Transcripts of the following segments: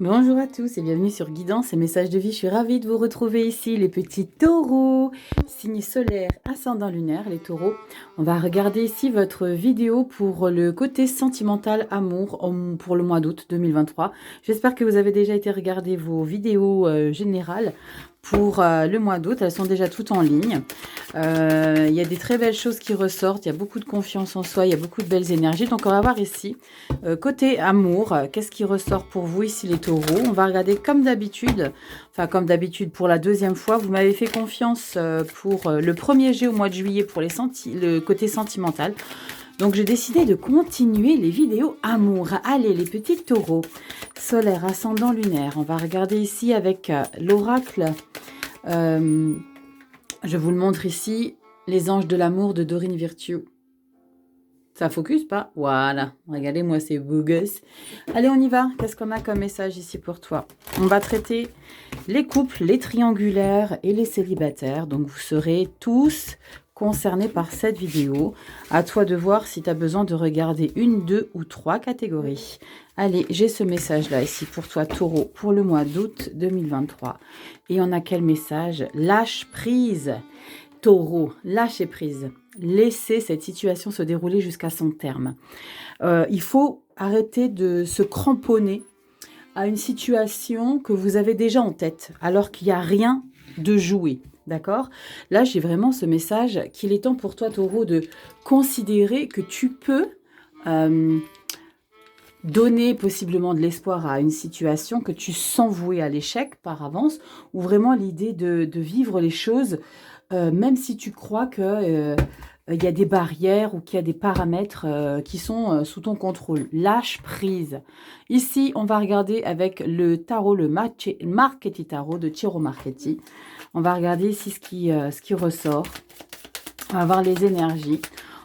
Bonjour à tous et bienvenue sur Guidance et Messages de vie. Je suis ravie de vous retrouver ici, les petits taureaux, signe solaire, ascendant lunaire, les taureaux. On va regarder ici votre vidéo pour le côté sentimental amour pour le mois d'août 2023. J'espère que vous avez déjà été regarder vos vidéos générales pour le mois d'août. Elles sont déjà toutes en ligne. Il y a des très belles choses qui ressortent. Il y a beaucoup de confiance en soi. Il y a beaucoup de belles énergies. Donc, on va voir ici, côté amour, qu'est-ce qui ressort pour vous ici, les taureaux? On va regarder comme d'habitude. Enfin, comme d'habitude, pour la deuxième fois. Vous m'avez fait confiance pour le premier jet au mois de juillet pour le côté sentimental. Donc, j'ai décidé de continuer les vidéos amour. Allez, les petits taureaux. Solaire, ascendant, lunaire. On va regarder ici avec l'oracle. Je vous le montre ici. Les anges de l'amour de Dorine Virtue. Ça focus pas? Voilà. Regardez-moi ces beaux gosses. Allez, on y va. Qu'est-ce qu'on a comme message ici pour toi? On va traiter les couples, les triangulaires et les célibataires. Donc, vous serez tous concernés par cette vidéo. À toi de voir si tu as besoin de regarder une, deux ou trois catégories. Allez, j'ai ce message-là ici pour toi, taureau, pour le mois d'août 2023. Et on a quel message? Lâche prise. Taureau, lâchez prise. Laissez cette situation se dérouler jusqu'à son terme. Il faut arrêter de se cramponner à une situation que vous avez déjà en tête, alors qu'il n'y a rien de joué. D'accord? Là, j'ai vraiment ce message qu'il est temps pour toi, taureau, de considérer que tu peux donner possiblement de l'espoir à une situation que tu sens vouée à l'échec par avance, ou vraiment l'idée de vivre les choses, même si tu crois que il y a des barrières ou qu'il y a des paramètres qui sont sous ton contrôle. Lâche prise. Ici, on va regarder avec le tarot, le Marchetti Tarot de Ciro Marchetti. On va regarder ici ce qui ressort. On va voir les énergies.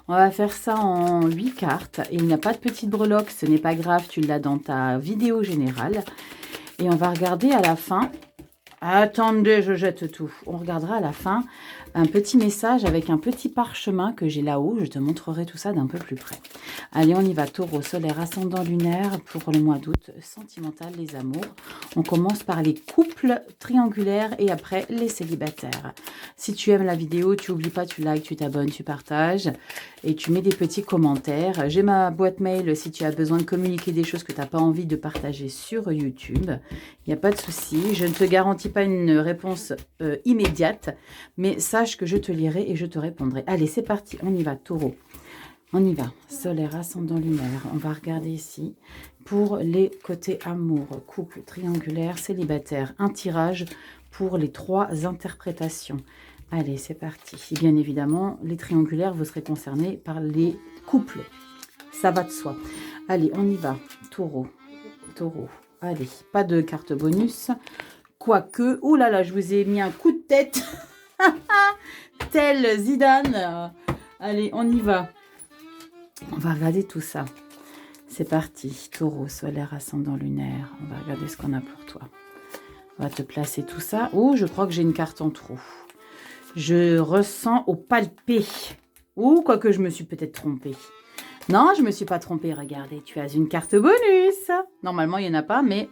On va faire ça en 8 cartes. Il n'y a pas de petite breloque, ce n'est pas grave, tu l'as dans ta vidéo générale. Et on va regarder à la fin. Attendez, je jette tout. On regardera à la fin un petit message avec un petit parchemin que j'ai là-haut. Je te montrerai tout ça d'un peu plus près. Allez, on y va. Taureau, solaire, ascendant lunaire pour le mois d'août. Sentimental, les amours. On commence par les couples triangulaires et après les célibataires. Si tu aimes la vidéo, tu n'oublies pas, tu likes, tu t'abonnes, tu partages et tu mets des petits commentaires. J'ai ma boîte mail si tu as besoin de communiquer des choses que tu n'as pas envie de partager sur YouTube. Il n'y a pas de souci. Je ne te garantis pas une réponse immédiate, mais sache que je te lirai et je te répondrai. Allez, c'est parti. On y va, taureau. On y va. Solaire, ascendant lunaire. On va regarder ici pour les côtés amour, couple, triangulaire, célibataire. Un tirage pour les 3 interprétations. Allez, c'est parti. Et bien évidemment, les triangulaires, vous serez concernés par les couples. Ça va de soi. Allez, on y va. Taureau. Taureau. Allez, pas de carte bonus. Quoique, oh là là, je vous ai mis un coup de tête. Tel Zidane. Allez, on y va. On va regarder tout ça. C'est parti. Taureau, solaire, ascendant lunaire. On va regarder ce qu'on a pour toi. On va te placer tout ça. Oh, je crois que j'ai une carte en trop. Je ressens au palpé. Ou quoique je me suis peut-être trompée. Non, je ne me suis pas trompée. Regardez, tu as une carte bonus. Normalement, il n'y en a pas, mais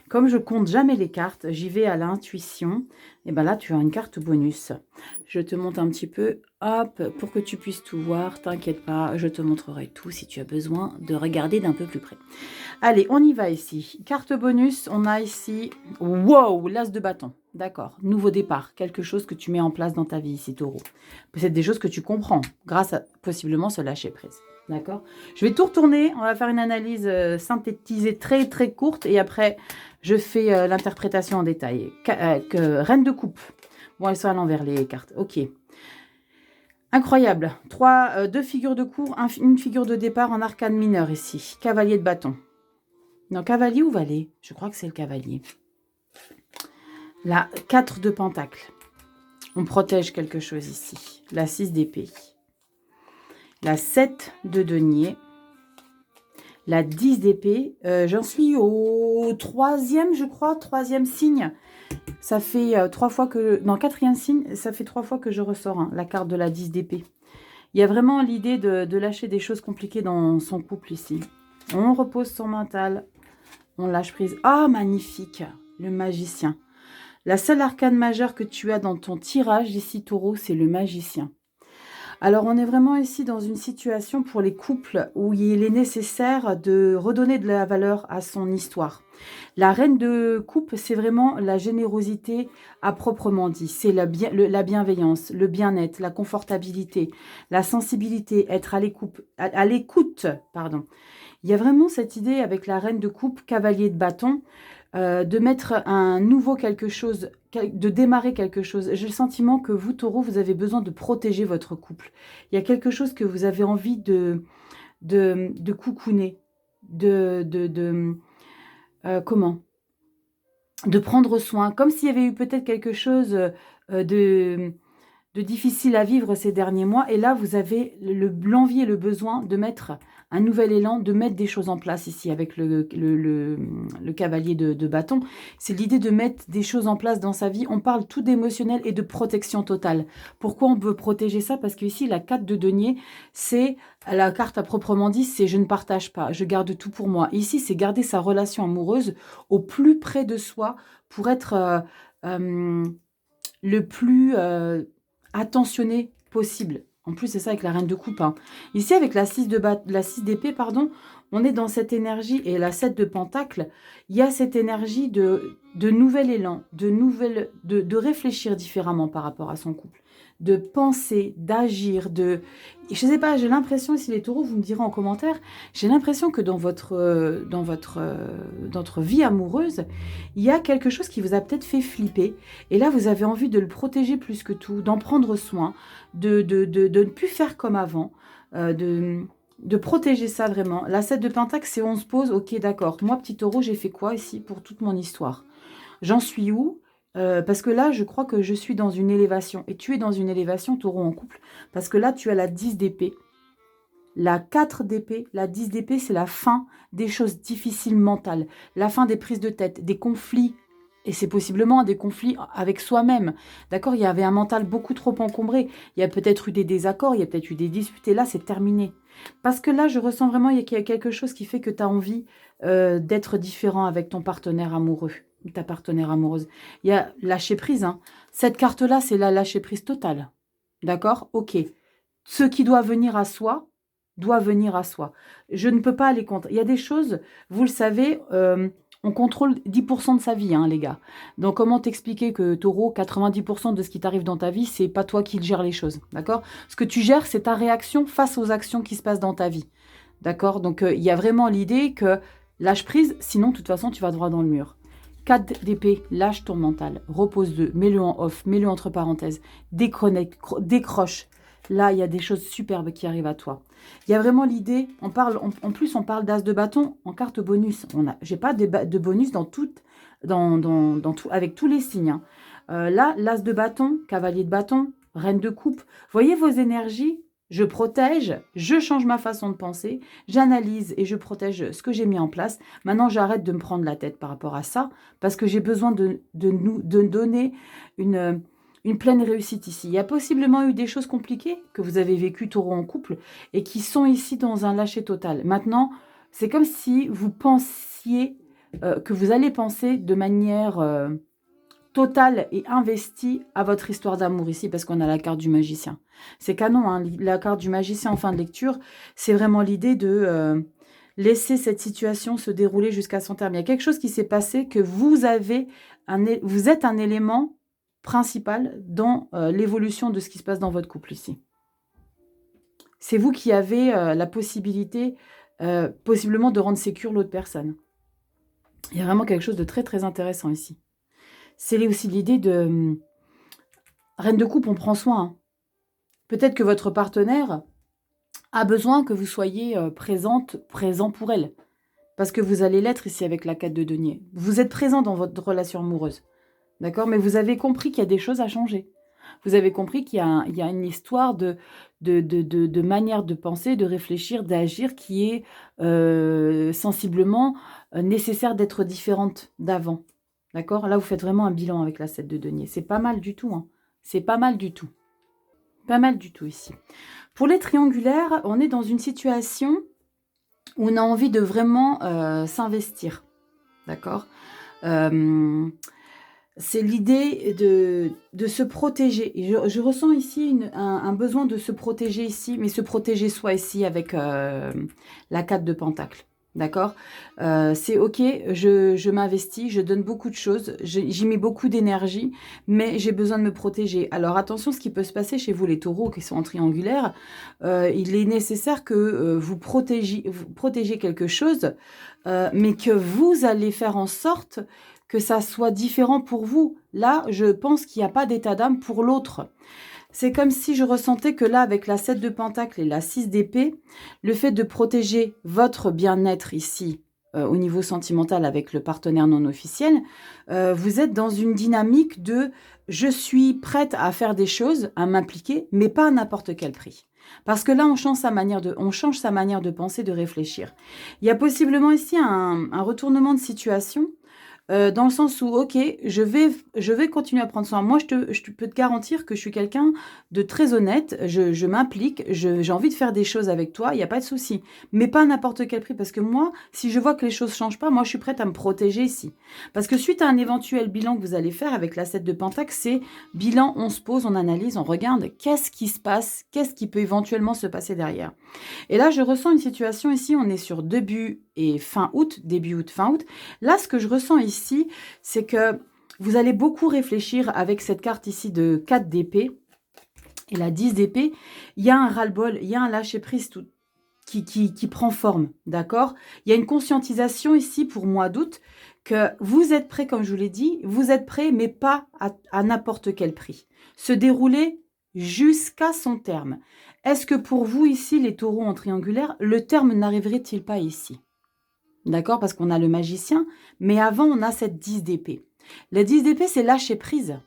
comme je compte jamais les cartes, j'y vais à l'intuition. Et bien là, tu as une carte bonus. Je te montre un petit peu, hop, pour que tu puisses tout voir. T'inquiète pas, je te montrerai tout si tu as besoin de regarder d'un peu plus près. Allez, on y va ici. Carte bonus, on a ici, wow, l'as de bâton. D'accord, nouveau départ, quelque chose que tu mets en place dans ta vie ici, taureau. Peut-être des choses que tu comprends, grâce à possiblement ce lâcher prise. D'accord. Je vais tout retourner. On va faire une analyse synthétisée très très courte. Et après, je fais l'interprétation en détail. Reine de coupe. Bon, elles sont à l'envers les cartes. Ok. Incroyable. 2 figures de cour, une figure de départ en arcane mineur ici. Cavalier de bâton. Non, cavalier ou valet? Je crois que c'est le cavalier. La 4 de pentacle. On protège quelque chose ici. La 6 d'épée. La 7 de denier, la 10 d'épée, j'en suis au 3e, je crois, 3e signe. Ça fait 3 fois que... Non, 4e signe, ça fait 3 fois que je ressors la carte de la 10 d'épée. Il y a vraiment l'idée de lâcher des choses compliquées dans son couple ici. On repose son mental On lâche prise. Ah, magnifique. Le magicien. La seule arcane majeure que tu as dans ton tirage ici, taureau, c'est le magicien. Alors, on est vraiment ici dans une situation pour les couples où il est nécessaire de redonner de la valeur à son histoire. La reine de coupe, c'est vraiment la générosité à proprement dit. C'est la bienveillance, le bien-être, la confortabilité, la sensibilité, être à l'écoute, pardon. Il y a vraiment cette idée avec la reine de coupe, cavalier de bâton, de mettre un nouveau quelque chose, de démarrer quelque chose. J'ai le sentiment que vous, taureau, vous avez besoin de protéger votre couple. Il y a quelque chose que vous avez envie de coucouner, comment? De prendre soin, comme s'il y avait eu peut-être quelque chose de difficile à vivre ces derniers mois. Et là, vous avez l'envie et le besoin de mettre un nouvel élan, de mettre des choses en place ici avec le cavalier de bâton. C'est l'idée de mettre des choses en place dans sa vie. On parle tout d'émotionnel et de protection totale. Pourquoi on veut protéger ça? Parce que ici, la 4 de denier, c'est la carte à proprement dit, c'est je ne partage pas, je garde tout pour moi. Ici, c'est garder sa relation amoureuse au plus près de soi pour être le plus attentionné possible. En plus, c'est ça avec la reine de coupe. Hein. Ici, avec la 6 d'épée, pardon, on est dans cette énergie, et la 7 de pentacle, il y a cette énergie de nouvel élan, de réfléchir différemment par rapport à son couple, de penser, d'agir, je sais pas, j'ai l'impression, si les taureaux, vous me direz en commentaire, j'ai l'impression que dans votre vie amoureuse, il y a quelque chose qui vous a peut-être fait flipper, et là, vous avez envie de le protéger plus que tout, d'en prendre soin, de ne plus faire comme avant, de protéger ça vraiment. La 7 de pentacle, c'est où on se pose, ok, d'accord, moi, petit taureau, j'ai fait quoi ici pour toute mon histoire? J'en suis où? Parce que là, je crois que je suis dans une élévation. Et tu es dans une élévation, taureau en couple. Parce que là, tu as la 10 d'épée. La 4 d'épée, la 10 d'épée, c'est la fin des choses difficiles mentales. La fin des prises de tête, des conflits. Et c'est possiblement des conflits avec soi-même. D'accord? Il y avait un mental beaucoup trop encombré. Il y a peut-être eu des désaccords, il y a peut-être eu des disputes. Et là, c'est terminé. Parce que là, je ressens vraiment qu'il y a quelque chose qui fait que tu as envie d'être différent avec ton partenaire amoureux, ta partenaire amoureuse. Il y a lâcher prise. Hein. Cette carte-là, c'est la lâcher prise totale. D'accord? Ok. Ce qui doit venir à soi, doit venir à soi. Je ne peux pas aller contre. Il y a des choses, vous le savez, on contrôle 10% de sa vie, hein, les gars. Donc, comment t'expliquer que, taureau, 90% de ce qui t'arrive dans ta vie, c'est pas toi qui gères les choses, d'accord? Ce que tu gères, c'est ta réaction face aux actions qui se passent dans ta vie, d'accord? Donc, il y a vraiment l'idée que lâche prise, sinon, de toute façon, tu vas droit dans le mur. 4 d'épée, lâche ton mental, repose-le, mets-le en off, mets-le entre parenthèses, décroche. Là, il y a des choses superbes qui arrivent à toi. Il y a vraiment l'idée, en plus on parle d'as de bâton en carte bonus. J'ai pas de bonus avec tous les signes. Hein. Là, l'as de bâton, cavalier de bâton, reine de coupe. Voyez vos énergies, je protège, je change ma façon de penser, j'analyse et je protège ce que j'ai mis en place. Maintenant, j'arrête de me prendre la tête par rapport à ça, parce que j'ai besoin de donner une pleine réussite ici. Il y a possiblement eu des choses compliquées que vous avez vécues, taureau en couple, et qui sont ici dans un lâcher total. Maintenant, c'est comme si vous pensiez, que vous allez penser de manière totale et investie à votre histoire d'amour ici, parce qu'on a la carte du magicien. C'est canon, hein, la carte du magicien en fin de lecture, c'est vraiment l'idée de laisser cette situation se dérouler jusqu'à son terme. Il y a quelque chose qui s'est passé, que vous êtes un élément principal dans l'évolution de ce qui se passe dans votre couple ici. C'est vous qui avez la possibilité, possiblement, de rendre sécure l'autre personne. Il y a vraiment quelque chose de très très intéressant ici. C'est aussi l'idée de reine de coupe, on prend soin. Hein. Peut-être que votre partenaire a besoin que vous soyez présent pour elle. Parce que vous allez l'être ici avec la 4 de denier. Vous êtes présent dans votre relation amoureuse. D'accord? Mais vous avez compris qu'il y a des choses à changer. Vous avez compris qu'il y a une histoire de manière de penser, de réfléchir, d'agir qui est sensiblement nécessaire d'être différente d'avant. D'accord? Là, vous faites vraiment un bilan avec la 7 de denier. C'est pas mal du tout. Hein. C'est pas mal du tout. Pas mal du tout ici. Pour les triangulaires, on est dans une situation où on a envie de vraiment s'investir. d'accord? C'est l'idée de se protéger. Et je ressens ici un besoin de se protéger ici, mais se protéger soi ici avec la 4 de Pentacle. D'accord? C'est ok, je m'investis, je donne beaucoup de choses, j'y mets beaucoup d'énergie, mais j'ai besoin de me protéger. Alors attention, ce qui peut se passer chez vous, les taureaux qui sont en triangulaire, il est nécessaire que vous protégiez quelque chose, mais que vous allez faire en sorte que ça soit différent pour vous. Là, je pense qu'il n'y a pas d'état d'âme pour l'autre. C'est comme si je ressentais que là, avec la 7 de Pentacle et la 6 d'épée, le fait de protéger votre bien-être ici, au niveau sentimental avec le partenaire non officiel, vous êtes dans une dynamique de « je suis prête à faire des choses, à m'impliquer, mais pas à n'importe quel prix ». Parce que là, on change sa manière de penser, de réfléchir. Il y a possiblement ici un retournement de situation dans le sens où, ok, je vais continuer à prendre soin. Moi, je peux te garantir que je suis quelqu'un de très honnête. Je m'implique, j'ai envie de faire des choses avec toi, il n'y a pas de souci. Mais pas à n'importe quel prix, parce que moi, si je vois que les choses ne changent pas, moi, je suis prête à me protéger ici. Parce que suite à un éventuel bilan que vous allez faire avec la 7 de Pentacle, c'est bilan, on se pose, on analyse, on regarde qu'est-ce qui se passe, qu'est-ce qui peut éventuellement se passer derrière. Et là, je ressens une situation ici, on est sur début et fin août, début août, fin août. Là, ce que je ressens ici, c'est que vous allez beaucoup réfléchir avec cette carte ici de 4 d'épée et la 10 d'épée. Il y a un ras-le-bol, il y a un lâcher-prise qui prend forme, d'accord? Il y a une conscientisation ici pour mois d'août que vous êtes prêts, comme je vous l'ai dit, vous êtes prêts, mais pas à n'importe quel prix. Se dérouler jusqu'à son terme. Est-ce que pour vous, ici, les taureaux en triangulaire, le terme n'arriverait-il pas ici? D'accord? Parce qu'on a le magicien, mais avant, on a cette 10 d'épée. La 10 d'épée, c'est lâcher prise.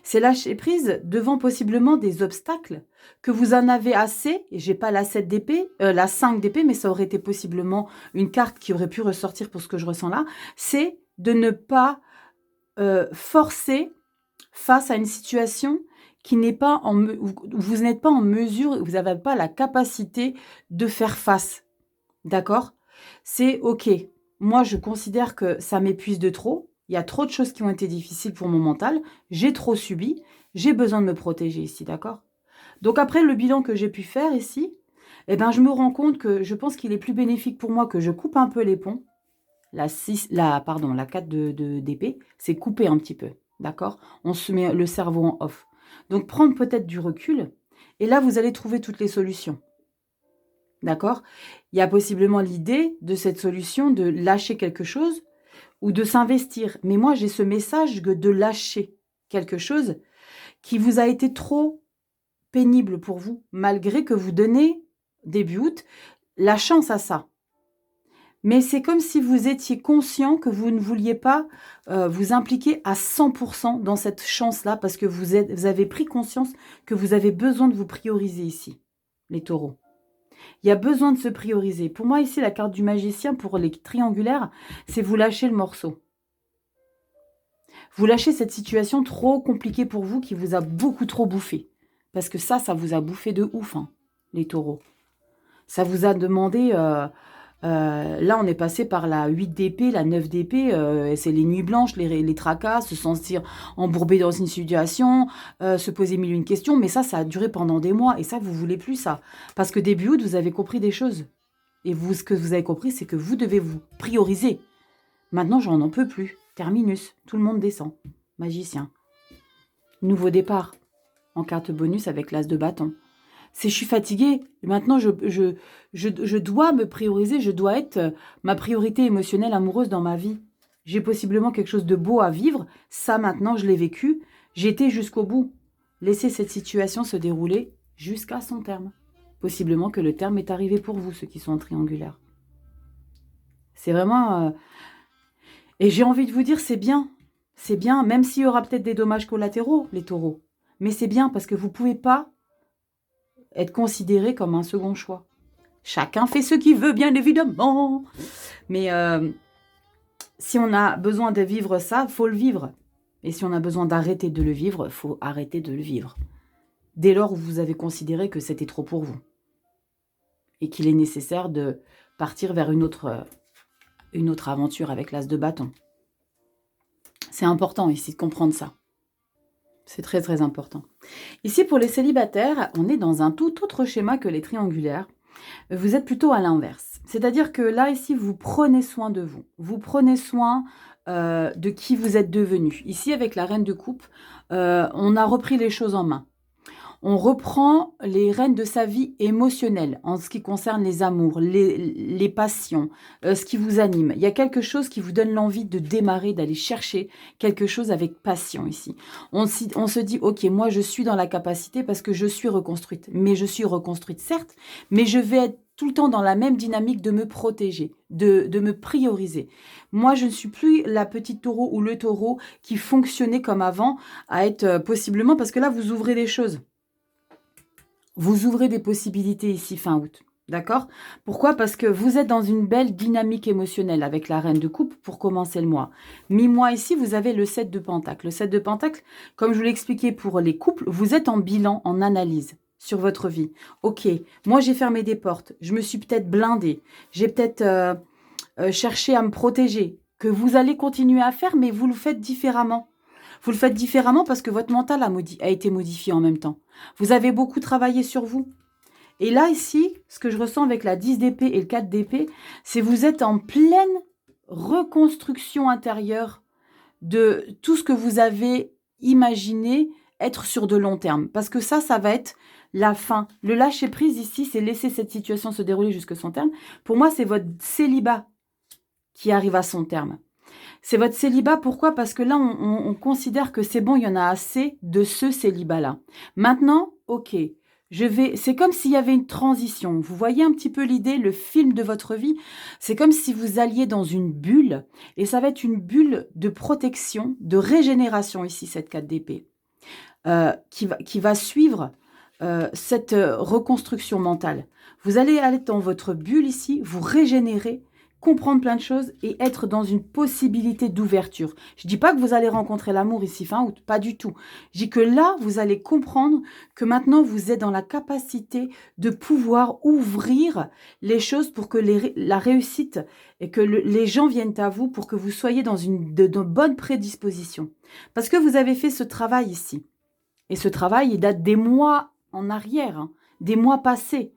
C'est lâcher prise devant possiblement des obstacles que vous en avez assez. Et j'ai pas la 7 d'épée, la 5 d'épée, mais ça aurait été possiblement une carte qui aurait pu ressortir pour ce que je ressens là. C'est de ne pas forcer face à une situation qui n'est pas où vous n'êtes pas en mesure, vous n'avez pas la capacité de faire face. D'accord? C'est OK. Moi, je considère que ça m'épuise de trop. Il y a trop de choses qui ont été difficiles pour mon mental. J'ai trop subi. J'ai besoin de me protéger ici, d'accord? Donc après le bilan que j'ai pu faire ici, eh ben, je me rends compte que je pense qu'il est plus bénéfique pour moi que je coupe un peu les ponts. La 4 d'épée, c'est couper un petit peu, d'accord? On se met le cerveau en off. Donc prendre peut-être du recul. Et là, vous allez trouver toutes les solutions. D'accord? Il y a possiblement l'idée de cette solution de lâcher quelque chose ou de s'investir. Mais moi, j'ai ce message de lâcher quelque chose qui vous a été trop pénible pour vous, malgré que vous donnez, début août, la chance à ça. Mais c'est comme si vous étiez conscient que vous ne vouliez pas vous impliquer à 100% dans cette chance-là, parce que vous avez pris conscience que vous avez besoin de vous prioriser ici, les taureaux. Il y a besoin de se prioriser. Pour moi, ici, la carte du magicien, pour les triangulaires, c'est vous lâcher le morceau. Vous lâchez cette situation trop compliquée pour vous, qui vous a beaucoup trop bouffé. Parce que ça vous a bouffé de ouf, hein, les taureaux. Ça vous a demandé... là, on est passé par la 8 d'épée, la 9 d'épée. C'est les nuits blanches, les tracas, se sentir embourbé dans une situation, se poser mille et une questions. Mais ça a duré pendant des mois. Et ça, vous voulez plus ça. Parce que début août, vous avez compris des choses. Et vous, ce que vous avez compris, c'est que vous devez vous prioriser. Maintenant, j'en en peux plus. Terminus. Tout le monde descend. Magicien. Nouveau départ. En carte bonus avec l'as de bâton. C'est je suis fatiguée. Maintenant, je dois me prioriser. Je dois être ma priorité émotionnelle, amoureuse dans ma vie. J'ai possiblement quelque chose de beau à vivre. Ça, maintenant, je l'ai vécu. J'ai été jusqu'au bout. Laissez cette situation se dérouler jusqu'à son terme. Possiblement que le terme est arrivé pour vous, ceux qui sont en triangulaire. C'est vraiment... Et j'ai envie de vous dire, c'est bien. C'est bien, même s'il y aura peut-être des dommages collatéraux, les taureaux. Mais c'est bien parce que vous ne pouvez pas être considéré comme un second choix. Chacun fait ce qu'il veut, bien évidemment. Mais si on a besoin de vivre ça, il faut le vivre. Et si on a besoin d'arrêter de le vivre, il faut arrêter de le vivre. Dès lors où vous avez considéré que c'était trop pour vous. Et qu'il est nécessaire de partir vers une autre une autre aventure avec l'as de bâton. C'est important ici de comprendre ça. C'est très, très important. Ici, pour les célibataires, on est dans un tout autre schéma que les triangulaires. Vous êtes plutôt à l'inverse. C'est-à-dire que là, ici, vous prenez soin de vous. Vous prenez soin de qui vous êtes devenu. Ici, avec la reine de coupe, on a repris les choses en main. On reprend les rênes de sa vie émotionnelle en ce qui concerne les amours, les passions, ce qui vous anime. Il y a quelque chose qui vous donne l'envie de démarrer, d'aller chercher quelque chose avec passion ici. On se dit, ok, moi je suis dans la capacité parce que je suis reconstruite. Mais je suis reconstruite certes, mais je vais être tout le temps dans la même dynamique de me protéger, de me prioriser. Moi, je ne suis plus la petite taureau ou le taureau qui fonctionnait comme avant, à être possiblement, parce que là, vous ouvrez des choses. Vous ouvrez des possibilités ici fin août, d'accord? Pourquoi? Parce que vous êtes dans une belle dynamique émotionnelle avec la reine de coupe pour commencer le mois. Mi-mois ici, vous avez le 7 de Pentacle. Le 7 de Pentacle, comme je vous l'ai expliqué pour les couples, vous êtes en bilan, en analyse sur votre vie. Ok, moi j'ai fermé des portes, je me suis peut-être blindée, j'ai peut-être cherché à me protéger, que vous allez continuer à faire, mais vous le faites différemment. Vous le faites différemment parce que votre mental a été modifié en même temps. Vous avez beaucoup travaillé sur vous. Et là, ici, ce que je ressens avec la 10 d'épée et le 4 d'épée, c'est que vous êtes en pleine reconstruction intérieure de tout ce que vous avez imaginé être sur de long terme. Parce que ça va être la fin. Le lâcher-prise ici, c'est laisser cette situation se dérouler jusqu'à son terme. Pour moi, c'est votre célibat qui arrive à son terme. C'est votre célibat, pourquoi? Parce que là, on considère que c'est bon, il y en a assez de ce célibat-là. Maintenant, ok, c'est comme s'il y avait une transition. Vous voyez un petit peu l'idée, le film de votre vie? C'est comme si vous alliez dans une bulle, et ça va être une bulle de protection, de régénération ici, cette 4 d'épée, qui va suivre cette reconstruction mentale. Vous allez aller dans votre bulle ici, vous régénérer, comprendre plein de choses et être dans une possibilité d'ouverture. Je ne dis pas que vous allez rencontrer l'amour ici fin août, pas du tout. Je dis que là, vous allez comprendre que maintenant, vous êtes dans la capacité de pouvoir ouvrir les choses pour que la réussite et que les gens viennent à vous pour que vous soyez dans de bonnes prédispositions. Parce que vous avez fait ce travail ici. Et ce travail, il date des mois en arrière, hein, des mois passés.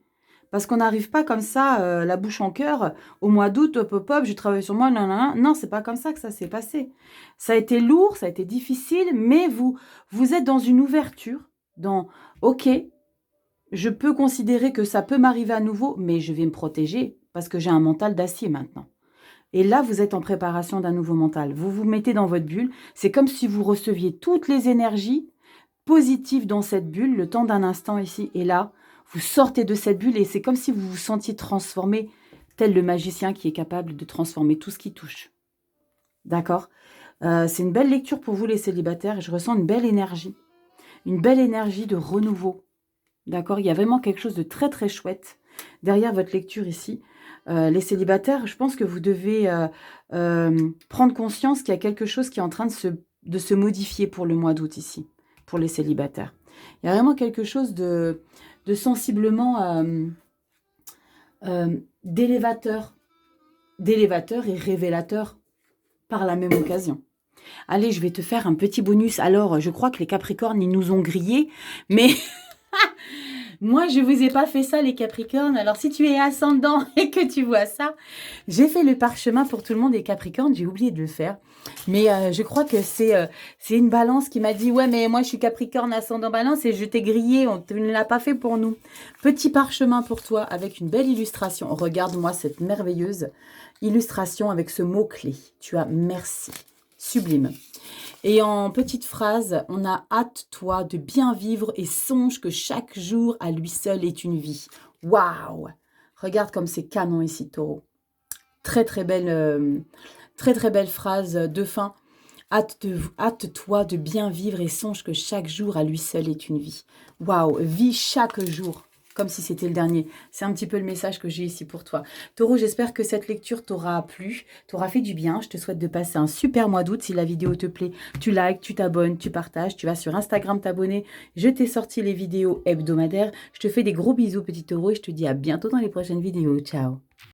Parce qu'on n'arrive pas comme ça, la bouche en cœur, au mois d'août, hop, hop, hop, je travaille sur moi, non, non, c'est pas comme ça que ça s'est passé. Ça a été lourd, ça a été difficile, mais vous êtes dans une ouverture, dans, ok, je peux considérer que ça peut m'arriver à nouveau, mais je vais me protéger, parce que j'ai un mental d'acier maintenant. Et là, vous êtes en préparation d'un nouveau mental. Vous vous mettez dans votre bulle, c'est comme si vous receviez toutes les énergies positives dans cette bulle, le temps d'un instant ici, et là, vous sortez de cette bulle et c'est comme si vous vous sentiez transformé, tel le magicien qui est capable de transformer tout ce qui touche. D'accord? C'est une belle lecture pour vous les célibataires. Je ressens une belle énergie de renouveau. D'accord? Il y a vraiment quelque chose de très très chouette derrière votre lecture ici. Les célibataires, je pense que vous devez prendre conscience qu'il y a quelque chose qui est en train de se modifier pour le mois d'août ici, pour les célibataires. Il y a vraiment quelque chose de sensiblement d'élévateur et révélateur par la même occasion. Allez, je vais te faire un petit bonus. Alors, je crois que les Capricornes, ils nous ont grillés, mais moi, je vous ai pas fait ça, les Capricornes. Alors, si tu es ascendant et que tu vois ça, j'ai fait le parchemin pour tout le monde des Capricornes. J'ai oublié de le faire. Mais je crois que c'est une balance qui m'a dit « Ouais, mais moi, je suis Capricorne, ascendant balance et je t'ai grillé. On ne l'a pas fait pour nous. » Petit parchemin pour toi avec une belle illustration. Regarde-moi cette merveilleuse illustration avec ce mot-clé. Tu as « Merci ». Sublime. Et en petite phrase, on a « Hâte-toi de bien vivre et songe que chaque jour à lui seul est une vie. » Waouh! Regarde comme c'est canon ici, Taureau. Très, très belle phrase de fin. Hâte-toi de bien vivre et songe que chaque jour à lui seul est une vie. Waouh! Vis chaque jour comme si c'était le dernier. C'est un petit peu le message que j'ai ici pour toi. Taureau, j'espère que cette lecture t'aura plu, t'aura fait du bien. Je te souhaite de passer un super mois d'août. Si la vidéo te plaît, tu likes, tu t'abonnes, tu partages. Tu vas sur Instagram t'abonner. Je t'ai sorti les vidéos hebdomadaires. Je te fais des gros bisous, petit taureau, et je te dis à bientôt dans les prochaines vidéos. Ciao!